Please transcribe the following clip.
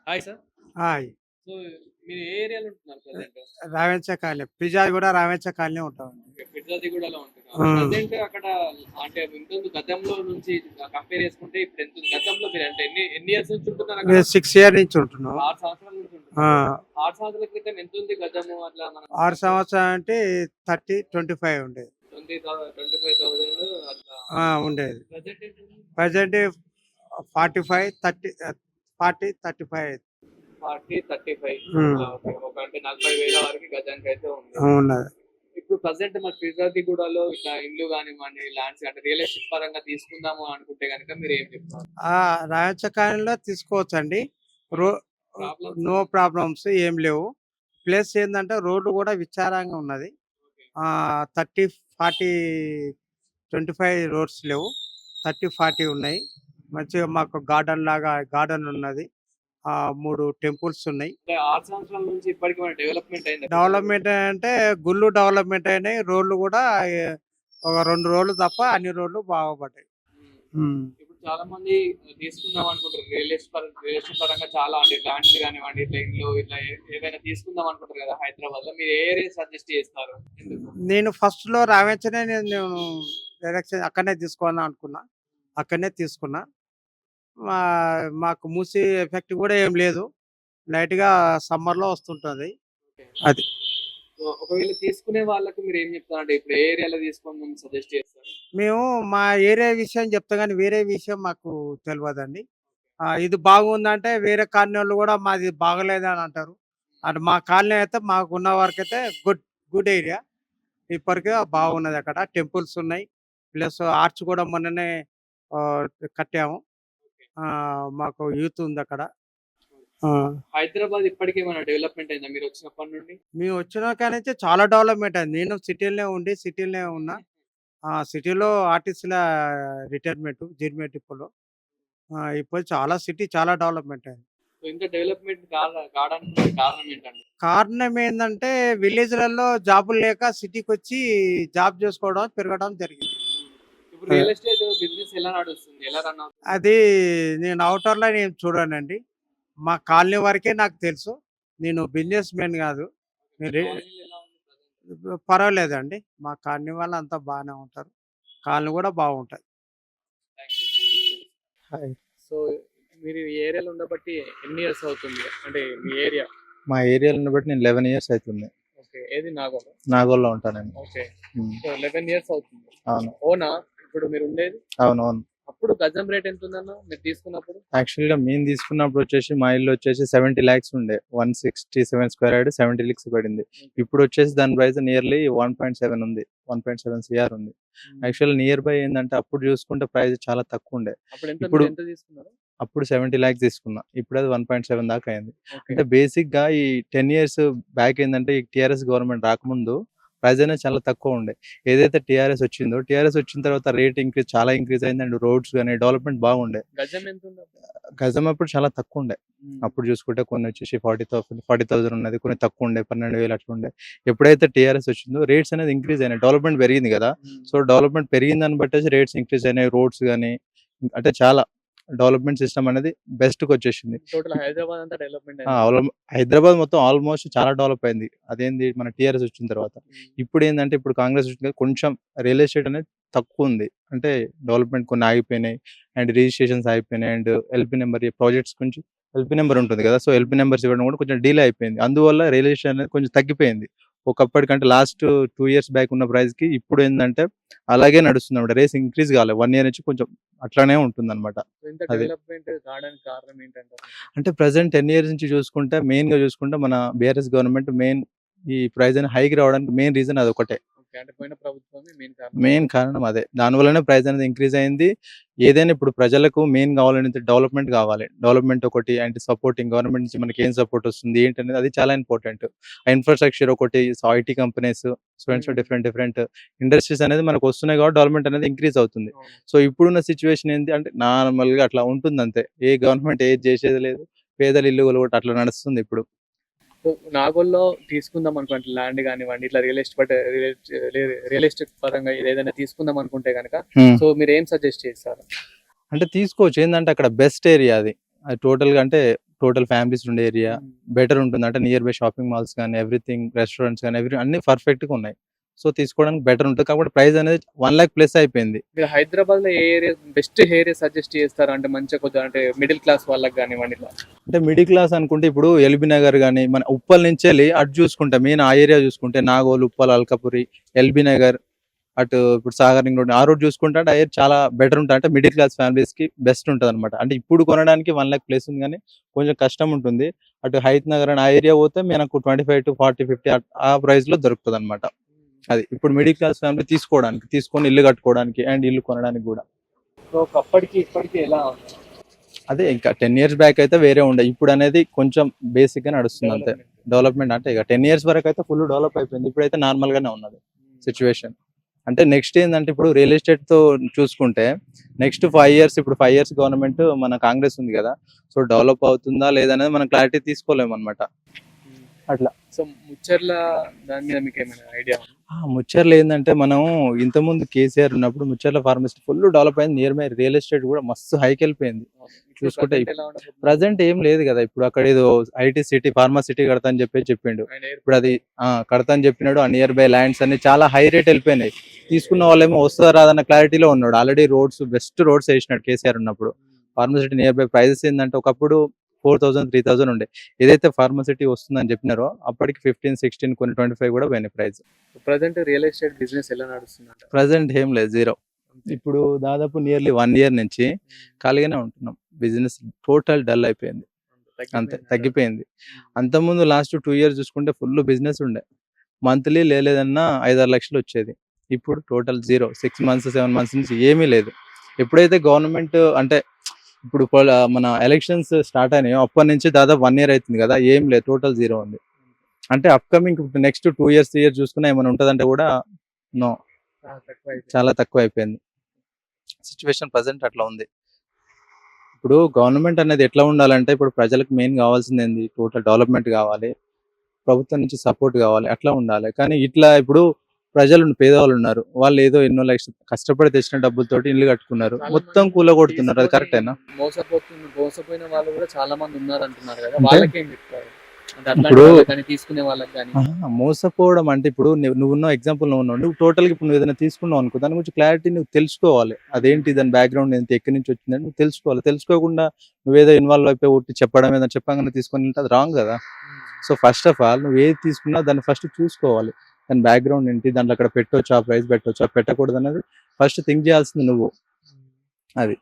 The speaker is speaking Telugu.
Hi sir. హాయ్. సో మీరు ఏ ఏరియాలో ఉంటున్నారు ప్రెజెంట్? రావెంచ కాలనీ. పిజ్జాది కూడా రావెంచ కాలనీ ఉంటామండి. ఓకే. ఫిర్జాదిగూడలో ఉంటున్నారు. హ్మ్. ప్రెజెంట్ అక్కడ అంటే ఇంతకుముందు గతంలో నుంచి కంపేర్ చేసుకుంటే ఇప్పుడు ఎంత ఉంది? గతంలో మీరు అంటే ఎన్ని ఇయర్స్ నుంచి ఉంటున్నారు అక్కడ? మేము 6 ఇయర్ నుంచి ఉంటున్నాం. 6 సంవత్సరాల నుంచి ఆ! ఉంటున్నారు. 6 సంవత్సరాల క్రితం ఎంత ఉంది గతము అట్లా మనం 6 సంవత్సరాలు అంటే 30, 25 ఉండేది. 25,000 అట్లా ఉండేది. ప్రెజెంట్ ఎంత ఉంది? ప్రెజెంట్ 45, 30 40, 35 40, 35 హ్మ్. ఓకే. ఒక అంటే 40,000 వరకు గజానికైతే ఉంది. ఉన్నది. ఇప్పుడు ప్రెజెంట్ మన ఫిర్జాదిగూడలో ఇట్లా ఇల్లు గానివ్వండి, ల్యాండ్స్ అంటే రియల్ ఎస్టేట్ పరంగా తీసుకుందాము అనుకుంటే గనుక మీరేం చెప్తారు? రావెంచ కాలనీలో తీసుకోవచ్చండి. రో ప్రాబ్లమ్స్ నో ప్రాబ్లమ్స్ ఏం లేవు. ప్లస్ ఏందంటే రోడ్డు కూడా విచారంగా ఉన్నది. ఓకే. 30, 40, 25 రోడ్స్ లేవు. 30, 40 ఉన్నాయి. మంచిగా మాకు గార్డెన్ ఉన్నది. 3 టెంపుల్స్ ఉన్నాయి. అంటే 6 సంవత్సరాల నుంచి ఇప్పటికి మన డెవలప్‌మెంట్ అయిందా? డెవలప్‌మెంట్ అంటే గుళ్ళు డెవలప్‌మెంట్ అయినాయి. రోడ్లు కూడా ఒక 2 రోడ్లు తప్ప అన్ని రోడ్లు బాగుపడ్డాయి. హ్మ్. ఇప్పుడు చాలా మంది తీసుకుందాం అనుకుంటారు. రియల్ ఎస్టేట్ పరంగా చాలా అంటే ల్యాండ్స్ గానివ్వండి, ఇట్లా ఇల్లు ఇట్లా ఏదైనా తీసుకుందాం అనుకుంటారు కదా హైదరాబాద్‌లో. మీరు ఏ ఏరియా సజెస్ట్ చేస్తారు? ఎందుకు? నేను ఫస్ట్‌లో రావెంచనే నేను డైరెక్షన్ అక్కడనే తీసుకోవాలని అనుకున్నా. అక్కడనే తీసుకున్నా. మాకు మూసీ ఎఫెక్ట్ కూడా ఏం లేదు. లైట్‌గా సమ్మర్‌లో వస్తుంటది. ఓకే. అది. సో ఒకవేళ తీసుకునే వాళ్ళకి మీరేం చెప్తారు? అంటే ఇప్పుడు ఏ ఏరియాలో తీసుకోమని సజెస్ట్ చేస్తారు? మేము మా ఏరియా విషయం చెప్తాం గానీ, వేరే విషయం మాకు తెలవదండి. ఇది బాగుందంటే వేరే కాలనోళ్ళు గూడా మాది బాగలేదని అంటారు. అంటే మా కాలనీ అయితే మాకున్న వరకైతే గుడ్ ఏరియా. ఇప్పటికే బాగున్నదక్కడ. టెంపుల్స్ ఉన్నాయి. ప్లస్ ఆర్చ్ కూడా మొన్ననే ఆహ్, కట్టాము. ఓకే. మాకు యూత్ ఉందక్కడ. ఆ! హైదరాబాద్ ఇప్పటికేమైనా డెవలప్‌మెంట్ అయిందా మీరొచ్చినప్పటి నుండి? మేము వచ్చిన కాడ్నుంచి చాలా డెవలప్‌మెంట్ అయింది. నేను సిటీలోనే ఉన్నా. సిటీలో ఆర్టీసీల రిటైర్మెంట్ జీర్మెంట్ ఇప్పుడు. ఇప్పుడు సిటీ చాలా డెవలప్‌మెంట్ అయింది. సో ఇంత డెవలప్‌మెంట్ కాడానికి కారణం ఏంటండి? కారణం ఏందంటే విలేజ్‌లలో జాబులు లేక సిటీకొచ్చి జాబ్ చేసుకోవడం, పెరగడం జరిగింది. ఇప్పుడు రియల్ ఎస్టేట్ బిజినెస్ ఎలా నడుస్తుంది? ఎలా రన్ అవుతుంది? అది నేను ఔటర్‌లో నేను చూడనండి. మా కాలనీ వరకే నాకు తెలుసు. నేను బిజినెస్ మ్యాన్ గాదు. మీ రే కాలనీలో ఎలా ఉంది ప్రెజెంట్? పర్వాలేదండి. మా కాలనీ వాళ్ళంతా బానే ఉంటారు. కాలనీ గూడా బాగుంటది. Thank you. హాయ్. సో మీరు ఈ ఏరియాలో ఉండబట్టి ఎన్ని ఇయర్స్ అవుతుంది? అంటే మీ ఏరియా? మా ఏరియాలో బట్టి నేను 11 ఇయర్స్ అవుతుంది. ఓకే. ఏది నాగోల్? నాగోల్లో ఉంటా నేను. ఓకే. హ్మ్. సో 11 ఇయర్స్ అవుతుంది. అవును. ఓనా ఇప్పుడు మీరుండేది? అవునవును. అప్పుడు గజం రేట్ ఎంతుందన్న మీరు తీసుకున్నప్పుడు? యాక్చువల్‌గా మేము తీసుకున్నప్పుడు వచ్చేసి మా ఇల్లు వచ్చేసి 70 లాక్స్ ఉండే. 167 స్క్వేర్ యార్డ్ 70 లాక్స్ పడింది. ఇప్పుడు వచ్చేసి దాని ప్రైస్ నియర్లీ 1.7 ఉంది. 1.7 సీఆర్ ఉంది. యాక్చువల్లీ నియర్ బై ఏందంటే అప్పుడు చూసుకుంటే ప్రైస్ చాలా తక్కువ ఉండే. ఇప్పుడు ఎంత తీసుకున్నారు? అప్పుడు 70 లాక్స్ తీసుకున్నా. ఇప్పుడు అది 1.7 దాకా అయింది. ఓకే. అంటే బేసిక్‌గా ఈ 10 ఇయర్స్ బ్యాక్ ఏందంటే ఈ టీఆర్ఎస్ గవర్నమెంట్ రాకముందు ప్రైస్ అనేది చాలా తక్కువ ఉండే. ఏదైతే టీఆర్ఎస్ వచ్చిన తర్వాత రేట్ చాలా ఇంక్రీజ్ అయింది. అండ్ రోడ్స్ గాని డెవలప్‌మెంట్ బాగుండే. గజం ఎంతుంది అప్పుడు? గజం అప్పుడు చాలా తక్కువ ఉండే. అప్పుడు చూసుకుంటే కొన్ని వచ్చేసి 40,000 ఉన్నది. కొన్ని తక్కువ ఉండే 12,000 అట్లా ఉండే. ఎప్పుడైతే టీఆర్ఎస్ వచ్చిందో రేట్స్ అనేది ఇంక్రీజ్ అయినాయి. డెవలప్‌మెంట్ పెరిగింది కదా! సో డెవలప్‌మెంట్ పెరిగిన దాన్ని బట్టేసి రేట్స్ ఇంక్రీజ్ అయినాయి. రోడ్స్ గాని అంటే చాలా డెవలప్‌మెంట్ సిస్టమ్ అనేది బెస్ట్‌కొచ్చేసింది. టోటల్ హైదరాబాద్ అంతా డెవలప్‌మెంట్ ఆ! అయింది. హైదరాబాద్ మొత్తం ఆల్మోస్ట్ చాలా డెవలప్ అయింది. అదేంది మన టీఆర్ఎస్ వచ్చిన తర్వాత. ఇప్పుడేందంటే ఇప్పుడు కాంగ్రెస్ వచ్చిన కొంచెం రియల్ ఎస్టేట్ అనేది తక్కువుంది. అంటే డెవలప్‌మెంట్ కొన్ని ఆగిపోయినాయి. అండ్ రిజిస్ట్రేషన్స్ ఆగిపోయినాయి. అండ్ ఎల్‌పీ నంబర్ ప్రాజెక్ట్స్ కొంచెం ఎల్‌పీ నంబర్ ఉంటుంది కదా! సో, ఎల్‌పీ నంబర్స్ ఇవ్వడం కూడా కొంచెం డిలే అయిపోయింది. అందువల్ల రియల్ ఎస్టేట్ అనేది కొంచెం తగ్గిపోయింది. ఒకప్పటికంటే లాస్ట్ 2 ఇయర్స్ బ్యాక్ ఉన్న ప్రైస్‌కి ఇప్పుడేందంటే అలాగే నడుస్తుందన్నమాట. రేస్ ఇంక్రీజ్ కాలే. 1 ఇయర్ నుంచి కొంచెం అట్లానే ఉంటుందన్నమాట. ఇంత అది. డెవలప్‌మెంట్ కావడానికి కారణం ఏంటంటారు? అంటే ప్రెజెంట్ 10 ఇయర్స్ నుంచి మెయిన్‌గా చూసుకుంటే మన బీఆర్ఎస్ గవర్నమెంట్ ఈ ప్రైస్ అనేది హైక్ రావడానికి మెయిన్ రీజన్ అదొకటే. ఓకే. అంటే పోయిన ప్రభుత్వమే మెయిన్ కారణం అదే. దానివల్లనే ప్రైస్ అనేది ఇంక్రీజ్ అయింది. ఏదైనా ఇప్పుడు ప్రజలకు మెయిన్ కావాలంటే డెవలప్‌మెంట్ కావాలి. డెవలప్‌మెంట్ ఒకటి అండ్ సపోర్టింగ్ గవర్నమెంట్ నుంచి మనకేం సపోర్ట్ వస్తుంది ఏంటనేది అది చాలా ఇంపార్టెంట్. ఇన్‌ఫ్రాస్ట్రక్చర్ ఒకటి, ఐటీ కంపెనీస్, డిఫరెంట్ ఇండస్ట్రీస్ అనేది మనకు వస్తున్నాయి కాబట్టి డెవలప్‌మెంట్ అనేది ఇంక్రీజ్ అవుతుంది. అవును. సో ఇప్పుడున్న సిట్యుయేషన్ ఏంటి అంటే నార్మల్‌గా అట్లా ఉంటుందంతే. ఏ గవర్నమెంట్ ఏది చేసేది లేదు. పేదల ఇల్లు కొలగొట్టి అట్లా నడుస్తుంది ఇప్పుడు. సో నాగోల్‌లో తీసుకుందాం అనుకుంటే ల్యాండ్ గానివ్వండి, ఇట్లా రియల్ ఎస్టేట్ పరంగా ఏదైనా తీసుకుందాం అనుకుంటే గనక సో మీరేం సజెస్ట్ చేస్తారు? అంటే తీసుకోవచ్చు. ఏందంటే అక్కడ బెస్ట్ ఏరియా అది. అది టోటల్‌గా అంటే టోటల్ ఫ్యామిలీస్ ఉండే ఏరియా బెటర్ ఉంటుంది. అంటే నియర్ బై షాపింగ్ మాల్స్ కానీ ఎవ్రీథింగ్ రెస్టారెంట్స్ కానీ అన్ని పర్ఫెక్ట్గా ఉన్నాయి. సో తీసుకోవడానికి బెటర్ ఉంటుంది. కాబట్టి ప్రైస్ అనేది 1 lakh ప్లస్ అయిపోయింది. మీరు హైదరాబాద్ లో ఏ ఏరియా బెస్ట్ ఏరియా సజెస్ట్ చేస్తారు అంటే మంచిగా కొద్దిగా అంటే మిడిల్ క్లాస్ వాళ్ళకి కానివ్వండి ఇట్లా? అంటే మిడిల్ క్లాస్ అనుకుంటే ఇప్పుడు ఎల్బీ నగర్ కానీ మన ఉప్పల్ నుంచి వెళ్ళి అటు చూసుకుంటే మెయిన్ ఆ ఏరియా చూసుకుంటే నాగోల్, ఉప్పల్, అల్కాపురి, ఎల్బీ నగర్, అటు ఇప్పుడు సాగర్ రింగ్ రోడ్ ఆ రోడ్ చూసుకుంటే అంటే ఆ ఏరియా చాలా బెటర్ ఉంటుంది. అంటే మిడిల్ క్లాస్ ఫ్యామిలీస్ కి బెస్ట్ ఉంటుంది అనమాట. అంటే ఇప్పుడు కొనడానికి 1 lakh ప్లేస్ ఉంది కానీ కొంచెం కష్టం ఉంటుంది. అటు హైత్ నగర్ అని ఆ ఏరియా పోతే మనకు 25 to 40, 50 ఆ ప్రైస్ లో దొరుకుతుంది అనమాట. అది ఇప్పుడు మిడిల్ క్లాస్ ఫ్యామిలీ తీసుకొని ఇల్లు కట్టుకోవడానికి అండ్ ఇల్లు కొనడానికి కూడా. సో ఒకప్పటికి ఇప్పటికి ఎలా ఉంది అదే ఇంకా 10 years బ్యాక్ అయితే వేరే ఉండే. ఇప్పుడు అనేది కొంచెం బేసిక్ గా నడుస్తుంది అంతే. డెవలప్మెంట్ అంటే ఇక 10 years వరకు అయితే ఫుల్ డెవలప్ అయిపోయింది. ఇప్పుడైతే నార్మల్ గానే ఉన్నది సిచ్యువేషన్. అంటే నెక్స్ట్ ఏంటంటే ఇప్పుడు రియల్ ఎస్టేట్ తో చూసుకుంటే నెక్స్ట్ 5 years, ఇప్పుడు 5 years గవర్నమెంట్ మన కాంగ్రెస్ ఉంది కదా, సో డెవలప్ అవుతుందా లేదనేది మనం క్లారిటీ తీసుకోలేము అనమాట. అట్లా. సో ముచ్చర్ల దాని మీద మీకు ఏమైనా ఐడియా? ముచ్చర్లు ఏంటంటే మనం ఇంతకుముందు కేసీఆర్ ఉన్నప్పుడు ముచ్చర్ల ఫార్మసిటీ ఫుల్ డెవలప్ అయింది. నియర్ బై రియల్ ఎస్టేట్ కూడా మస్తు హైకి వెళ్ళిపోయింది. చూసుకుంటే ప్రజెంట్ ఏం లేదు కదా. ఇప్పుడు అక్కడ ఏదో ఐటీ సిటీ, ఫార్మా సిటీ కడతా అని చెప్పిండు. ఇప్పుడు అది కడతా అని చెప్పినాడు. ఆ నియర్ బై ల్యాండ్స్ అన్ని చాలా హై రేట్ వెళ్ళిపోయినాయి. తీసుకున్న వాళ్ళేమో వస్తుందా రాదన్న క్లారిటీలో ఉన్నాడు. ఆల్రెడీ బెస్ట్ రోడ్స్ వేసినాడు కేసీఆర్ ఉన్నప్పుడు. ఫార్మసిటీ నియర్ బై ప్రైజెస్ ఏంటంటే ఒకప్పుడు 4,000, 3,000 ఉండే. ఏదైతే ఫార్మసిటీ వస్తుందని చెప్పినారో అప్పటికి 15, 16, కొన్ని 25 కూడా పోయినాయి price. Present real estate business ఎలా నడుస్తుంది? ప్రజెంట్ ఏం లేదు, జీరో. ఇప్పుడు దాదాపు నియర్లీ 1 year నుంచి ఖాళీగానే ఉంటున్నాం. బిజినెస్ టోటల్ డల్ అయిపోయింది, అంతే తగ్గిపోయింది. అంతకుముందు లాస్ట్ 2 years చూసుకుంటే ఫుల్ బిజినెస్ ఉండే. మంత్లీ లేదన్నా 5-6 లక్షలు వచ్చేది. ఇప్పుడు టోటల్ జీరో. 6 months, 7 months నుంచి ఏమీ లేదు. ఎప్పుడైతే గవర్నమెంట్ అంటే ఇప్పుడు మన ఎలక్షన్స్ స్టార్ట్ అయినాయో అప్పటి నుంచి దాదాపు 1 year అవుతుంది కదా, ఏం లేదు, టోటల్ జీరో ఉంది. అంటే అప్కమింగ్ నెక్స్ట్ 2 years, 3 years చూసుకున్నా ఏమైనా ఉంటుందంటే కూడా నో, చాలా తక్కువ అయిపోయింది. సిచ్యువేషన్ ప్రజెంట్ అట్లా ఉంది. ఇప్పుడు గవర్నమెంట్ అనేది ఎట్లా ఉండాలంటే ఇప్పుడు ప్రజలకు మెయిన్ కావాల్సింది ఏంది, టోటల్ డెవలప్మెంట్ కావాలి, ప్రభుత్వం నుంచి సపోర్ట్ కావాలి, అట్లా ఉండాలి. కానీ ఇట్లా ఇప్పుడు పేదవాళ్ళు ఉన్నారు, వాళ్ళు ఏదో ఎన్నో లక్షలు కష్టపడి తెచ్చిన డబ్బులతోటి ఇల్లు కట్టుకున్నారు, మొత్తం కూలగొడుతున్నారు. అది కరెక్టేనా? మోసపోయిన వాళ్ళు కూడా చాలా మంది ఉన్నారు అంటున్నారు కదా, అంటే వాళ్ళకేం చెప్తారు? ఇప్పుడు తీసుకునే వాళ్ళకి కానీ మోసపోవడం అంటే ఇప్పుడు నువ్వున్న ఎగ్జాంపుల్ నువ్వు టోటల్ గా ఇప్పుడు నువ్వు ఏదైనా తీసుకున్నావు అనుకో, దాని గురించి క్లారిటీ నువ్వు తెలుసుకోవాలి. అదేంటి, దాని బ్యాక్గ్రౌండ్ ఎంత, ఎక్కడి నుంచి వచ్చిందని నువ్వు తెలుసుకోవాలి. తెలుసుకోకుండా నువ్వేదో ఇన్వాల్వ్ అయిపోయి ఒకటి చెప్పడం ఏదైనా చెప్పగానే తీసుకొని వెళ్తే అది రాంగ్ కదా. సో ఫస్ట్ ఆఫ్ ఆల్ నువ్వు ఏది తీసుకున్నా దాన్ని ఫస్ట్ చూసుకోవాలి. దాని బ్యాక్గ్రౌండ్ ఏంటి, దాంట్లో అక్కడ పెట్టొచ్చా, ప్రైస్ పెట్టొచ్చా, పెట్టకూడదు అనేది ఫస్ట్ థింక్ చేయాల్సింది నువ్వు. అది